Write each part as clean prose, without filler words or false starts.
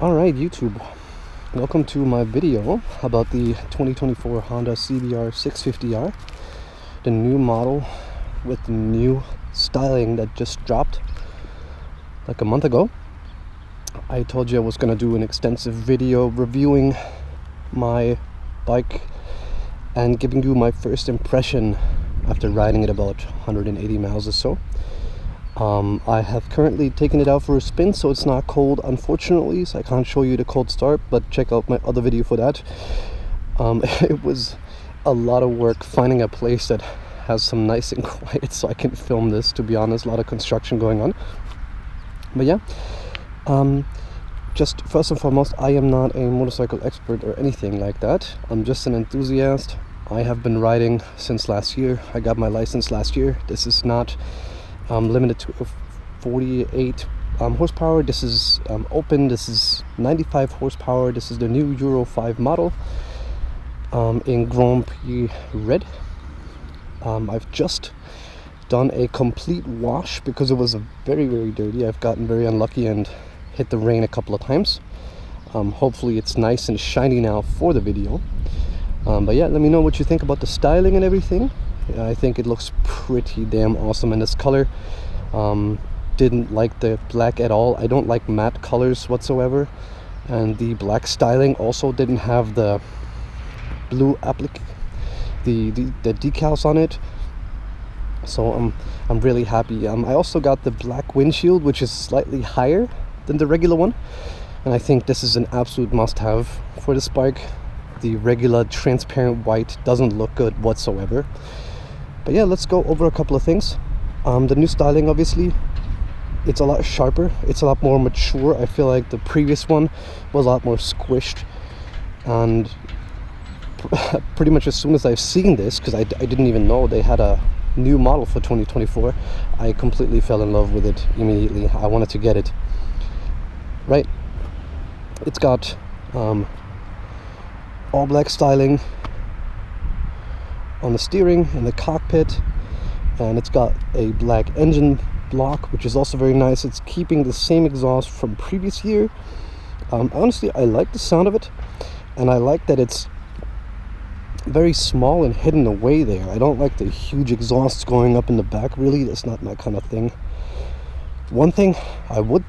Alright YouTube, welcome to my video about the 2024 Honda CBR650R, the new model with the new styling that just dropped like a month ago. I told you I was going to do an extensive video reviewing my bike and giving you my first impression after riding it about 180 miles or so. I have currently taken it out for a spin, so it's not cold unfortunately, so I can't show you the cold start, but check out my other video for that. It was a lot of work finding a place that has some nice and quiet so I can film this, to be honest. A lot of construction going on, but yeah, just first and foremost, I am not a motorcycle expert or anything like that. I'm just an enthusiast. I have been riding since last year. I got my license last year. This is not limited to 48 horsepower. This is open. This is 95 horsepower. This is the new Euro 5 model in Grand Prix red. I've just done a complete wash because it was very dirty. I've gotten very unlucky and hit the rain a couple of times. Hopefully it's nice and shiny now for the video. But yeah, let me know what you think about the styling and everything. I think it looks pretty damn awesome in this color. Didn't like the black at all. I don't like matte colors whatsoever, and the black styling also didn't have the blue the decals on it, so I'm really happy. I also got the black windshield, which is slightly higher than the regular one, and I think this is an absolute must-have for this bike. The regular transparent white doesn't look good whatsoever. But yeah, let's go over a couple of things. The new styling, obviously, it's a lot sharper. It's a lot more mature. I feel like the previous one was a lot more squished. And pretty much as soon as I've seen this, because I didn't even know they had a new model for 2024, I completely fell in love with it immediately. I wanted to get it. Right? It's got all black styling on the steering and the cockpit, and it's got a black engine block, which is also very nice. It's keeping the same exhaust from previous year. Honestly, I like the sound of it, and I like that it's very small and hidden away there. I don't like the huge exhausts going up in the back. Really, that's not my kind of thing. One thing I would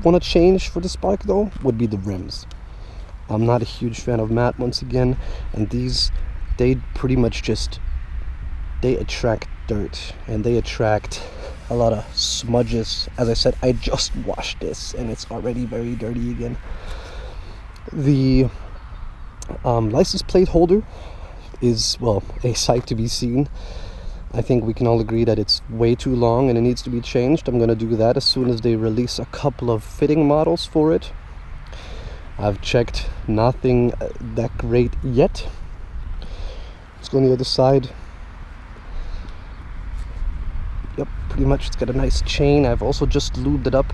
want to change for this bike though would be the rims. I'm not a huge fan of matte once again, and these, they pretty much they attract dirt and they attract a lot of smudges. As I said, I just washed this and it's already very dirty again. The license plate holder is, well, a sight to be seen. I think we can all agree that it's way too long and it needs to be changed. I'm gonna do that as soon as they release a couple of fitting models for it. I've checked, nothing that great yet. Let's go on the other side. Yep, pretty much it's got a nice chain. I've also just lubed it up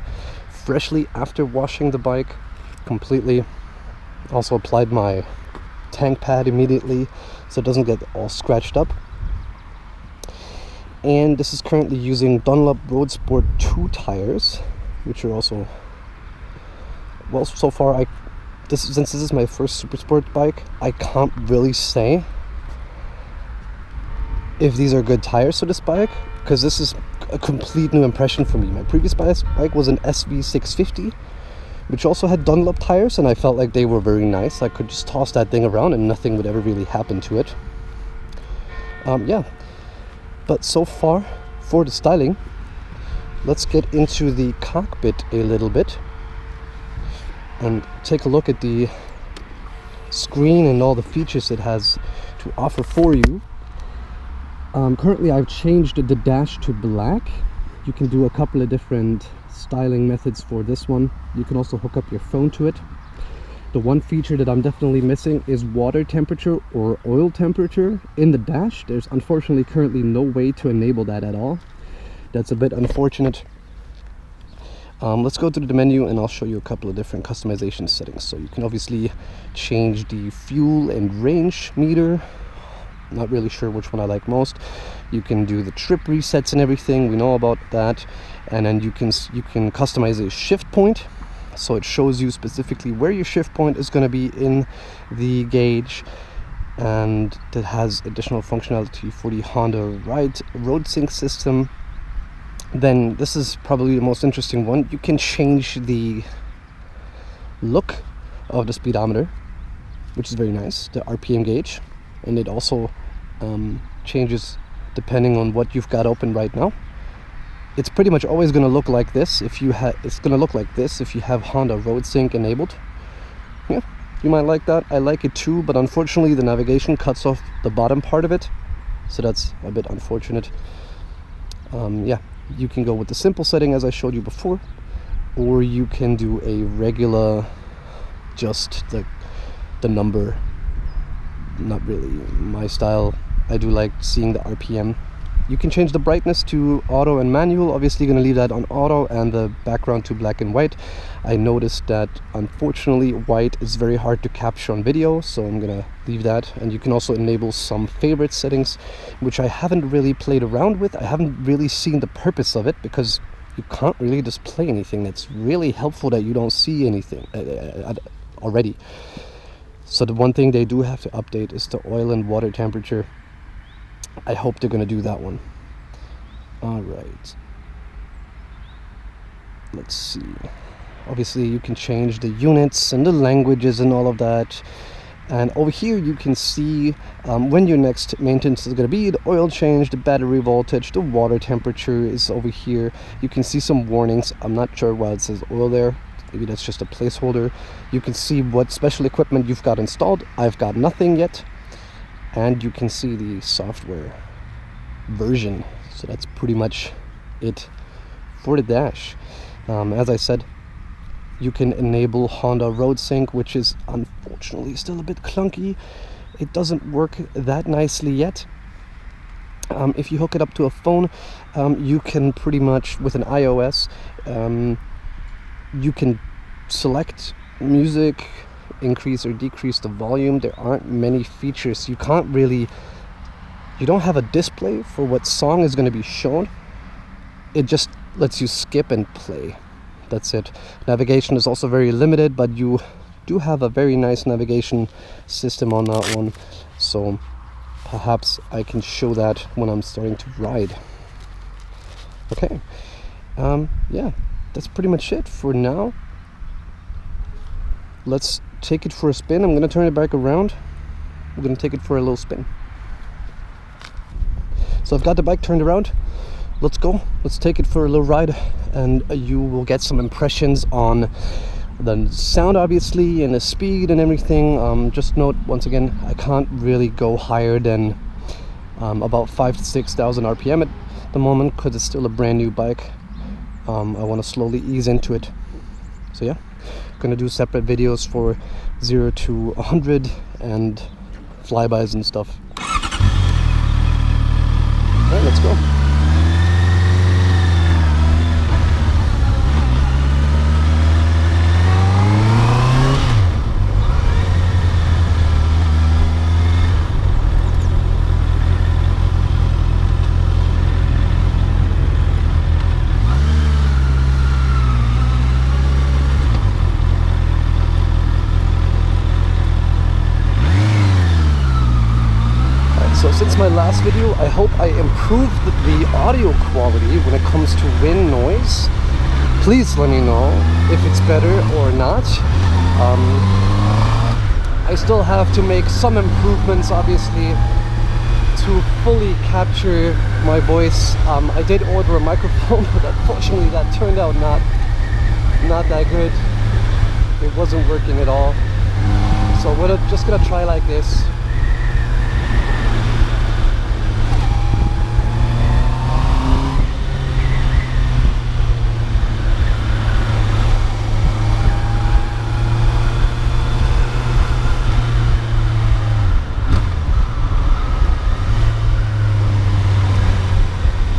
freshly after washing the bike completely. Also applied my tank pad immediately so it doesn't get all scratched up. And this is currently using Dunlop Road Sport 2 tires, which are also, well, so far since this is my first super sport bike, I can't really say if these are good tires for this bike, because this is a complete new impression for me. My previous bike was an SV650, which also had Dunlop tires, and I felt like they were very nice. I could just toss that thing around and nothing would ever really happen to it. Yeah, but so far for the styling, let's get into the cockpit a little bit and take a look at the screen and all the features it has to offer for you. Currently I've changed the dash to black. You can do a couple of different styling methods for this one. You can also hook up your phone to it. The one feature that I'm definitely missing is water temperature or oil temperature in the dash. There's unfortunately currently no way to enable that at all. That's a bit unfortunate. Let's go to the menu and I'll show you a couple of different customization settings. So you can obviously change the fuel and range meter. Not really sure which one I like most. You can do the trip resets and everything, we know about that. And then you can customize a shift point. So it shows you specifically where your shift point is going to be in the gauge, and it has additional functionality for the Honda road sync system. Then this is probably the most interesting one. You can change the look of the speedometer, which is very nice, the RPM gauge, and it also changes depending on what you've got open right now. It's pretty much always going to look like this if you have Honda Road Sync enabled. Yeah, you might like that. I like it too, but unfortunately the navigation cuts off the bottom part of it, so that's a bit unfortunate. Yeah, you can go with the simple setting as I showed you before, or you can do a regular, just the number. Not really my style. I do like seeing the RPM. You can change the brightness to auto and manual. Obviously going to leave that on auto, and the background to black and white. I noticed that unfortunately white is very hard to capture on video, so I'm going to leave that. And you can also enable some favorite settings, which I haven't really played around with. I haven't really seen the purpose of it, because you can't really display anything. It's really helpful that you don't see anything already. So the one thing they do have to update is the oil and water temperature. I hope they're going to do that one. All right. Let's see. Obviously, you can change the units and the languages and all of that. And over here, you can see when your next maintenance is going to be, the oil change, the battery voltage, the water temperature is over here. You can see some warnings. I'm not sure why it says oil there. Maybe that's just a placeholder. You can see what special equipment you've got installed. I've got nothing yet. And you can see the software version. So that's pretty much it for the dash. As I said, you can enable Honda Road Sync, which is unfortunately still a bit clunky. It doesn't work that nicely yet. If you hook it up to a phone, you can pretty much, with an iOS, you can select music, increase or decrease the volume. There aren't many features. You don't have a display for what song is going to be shown. It just lets you skip and play. That's it. Navigation is also very limited, but you do have a very nice navigation system on that one, so perhaps I can show that when I'm starting to ride. Okay, yeah, that's pretty much it for now. Let's take it for a spin. I'm gonna turn it back around. We're gonna take it for a little spin. So I've got the bike turned around. Let's go. Let's take it for a little ride, and you will get some impressions on the sound, obviously, and the speed and everything. Just note once again, I can't really go higher than about 5,000 to 6,000 RPM at the moment, because it's still a brand new bike. I want to slowly ease into it. So yeah, gonna do separate videos for 0 to 100 and flybys and stuff. Alright, let's go. So since my last video, I hope I improved the audio quality when it comes to wind noise. Please let me know if it's better or not. I still have to make some improvements, obviously, to fully capture my voice. I did order a microphone, but unfortunately that turned out not that good. It wasn't working at all. So we're just gonna try like this.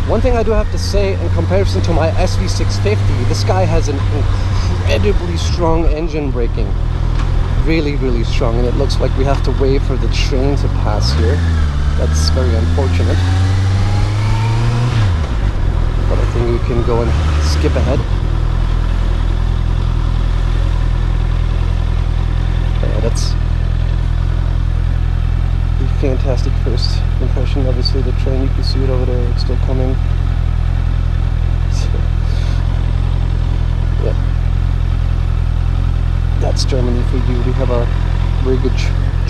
One thing I do have to say, in comparison to my SV650, this guy has an incredibly strong engine braking. Really, really strong, and it looks like we have to wait for the train to pass here. That's very unfortunate. But I think we can go and skip ahead. that's Germany for you. We have a very good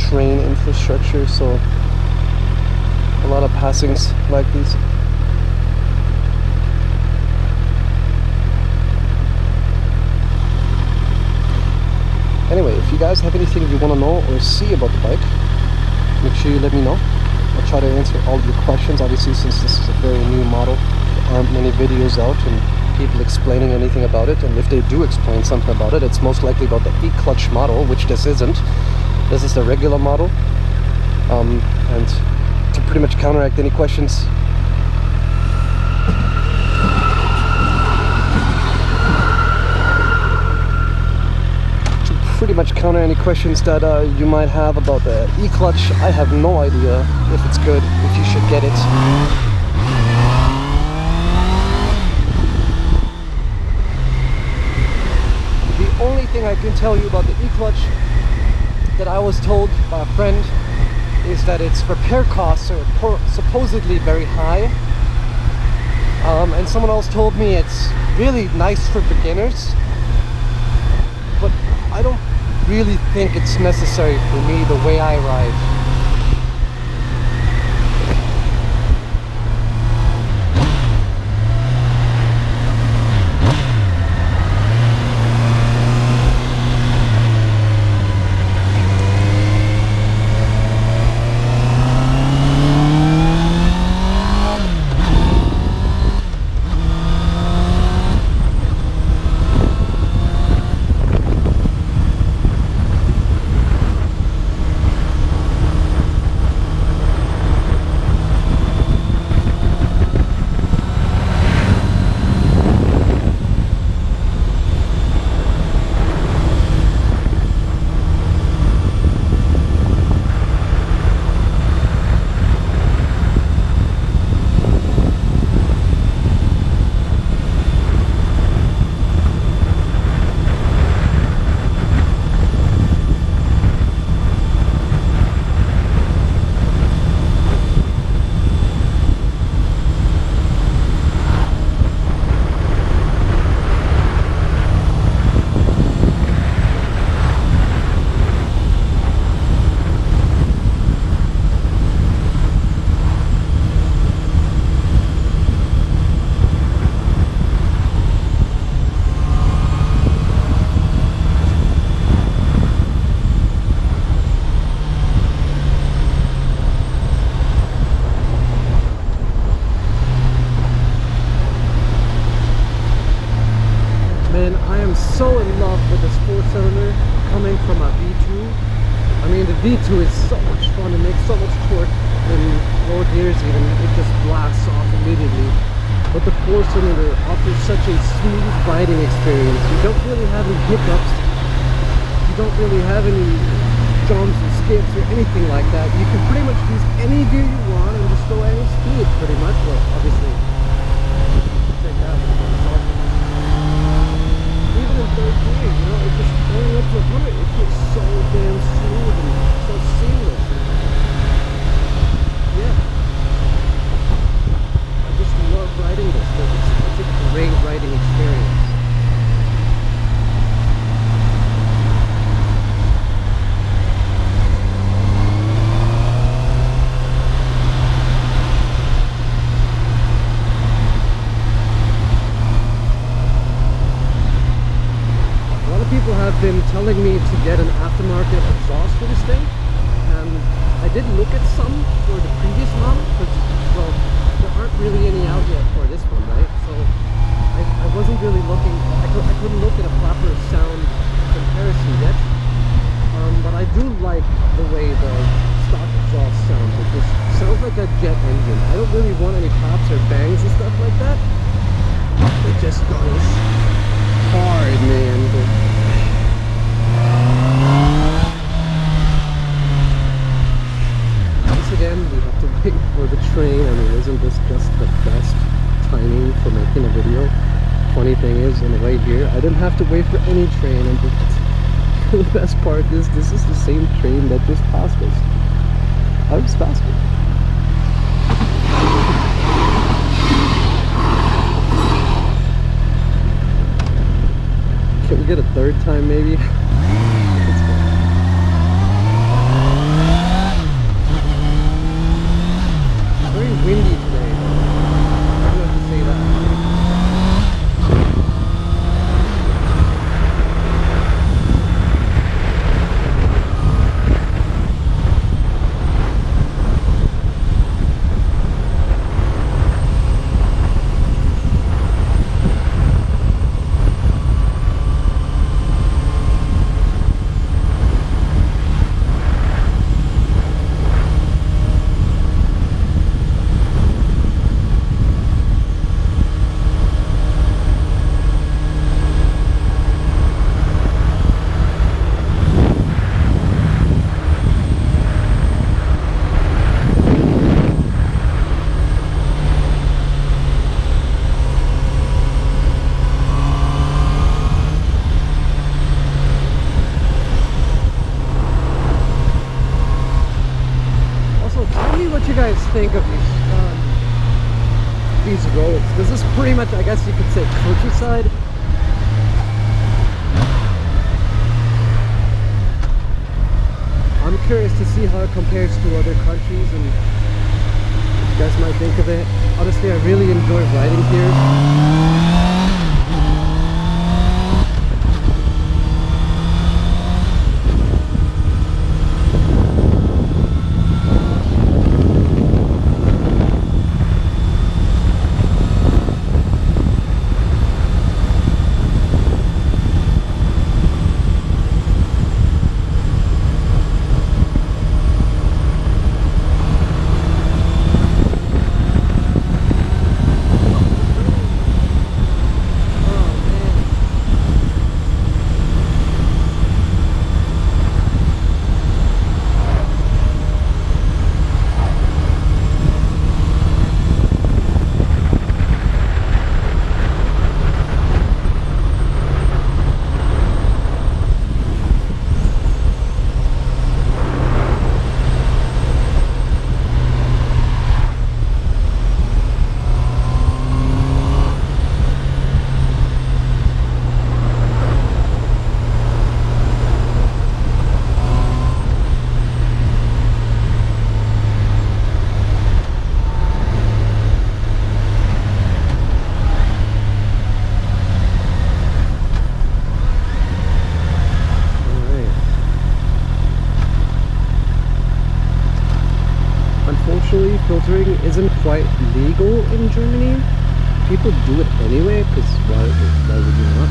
train infrastructure, so a lot of passings like these. Anyway, if you guys have anything you want to know or see about the bike, make sure you let me know. I'll try to answer all of your questions. Obviously, since this is a very new model, there aren't many videos out and people explaining anything about it. And if they do explain something about it, it's most likely about the E-clutch model, which this isn't. This is the regular model. And to pretty much counteract any questions, counter any questions that you might have about the E-clutch, I have no idea if it's good, if you should get it. The only thing I can tell you about the E-clutch that I was told by a friend is that its repair costs are supposedly very high. And someone else told me it's really nice for beginners, but I don't really think it's necessary for me the way I ride. So in love with this 4-cylinder coming from a V2. I mean, the V2 is so much fun, it makes so much torque in low gears even, it just blasts off immediately. But the 4-cylinder offers such a smooth riding experience. You don't really have any hiccups, you don't really have any jumps or skips or anything like that. You can pretty much use any gear you want and just go any speed pretty much. Well, obviously, check that one. In third gear, you know, it's just going up to 100, it feels so damn smooth and so seamless. Yeah, I just love riding this. It's a great riding experience. People have been telling me to get an aftermarket exhaust for this thing, and I did look at some for the previous model, but well, there aren't really any out yet for this one, right? So I wasn't really looking, I couldn't look at a proper sound comparison yet, but I do like the way the stock exhaust sounds. It just sounds like a jet engine. I don't really want any pops or bangs and stuff like that. It just goes hard, man. Once again, we have to wait for the train. I mean, isn't this just the best timing for making a video? Funny thing is, on the way here, I didn't have to wait for any train, and the best part is this is the same train that just passed us. I was faster. Can we get a third time maybe? windy today. I do have to say that. Think of these roads. This is pretty much, I guess you could say, countryside. I'm curious to see how it compares to other countries and what you guys might think of it. Honestly, I really enjoy riding here. Unfortunately, filtering isn't quite legal in Germany. People do it anyway, because why would you not?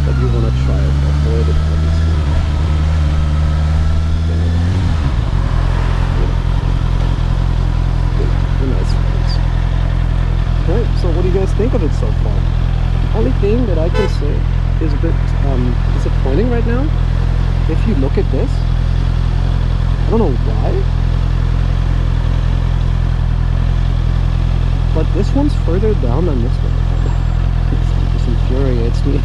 But you want to try it, avoid it obviously. They're nice ones. Okay, so what do you guys think of it so far? Only thing that I can say is a bit disappointing right now. If you look at this, I don't know why, but this one's further down than this one. This infuriates me.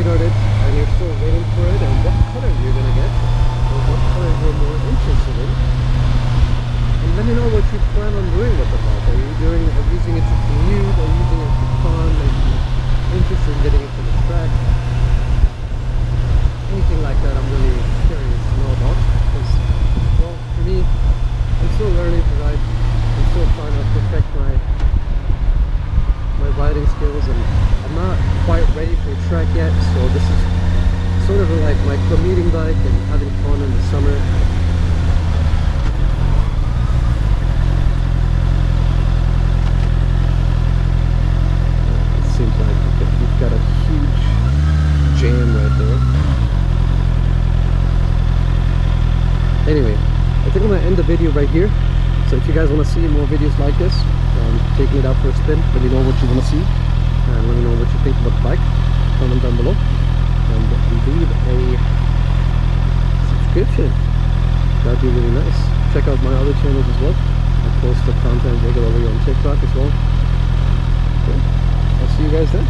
pre-ordered it and you're still waiting for it, and what color you're gonna get, or what color you're more interested in. And let me know what you plan on doing with the bike. Are you using it to commute? Are you using it for fun? Are you interested in getting it to the track? Anything like that, I'm really curious to know about. Because, well, for me, I'm still learning to ride. I'm still trying to perfect my riding skills, and I'm not quite ready for a track yet. So this is sort of like my commuting bike and having fun in the summer. Seems like we've got a huge jam right there. Anyway, I think I'm going to end the video right here. So if you guys want to see more videos like this, taking it out for a spin, let me know what you want to see, and let me know what you think about the bike. Comment down below, and leave a subscription. That'd be really nice. Check out my other channels as well. I post the content regularly on TikTok as well. Okay. I'll see you guys then.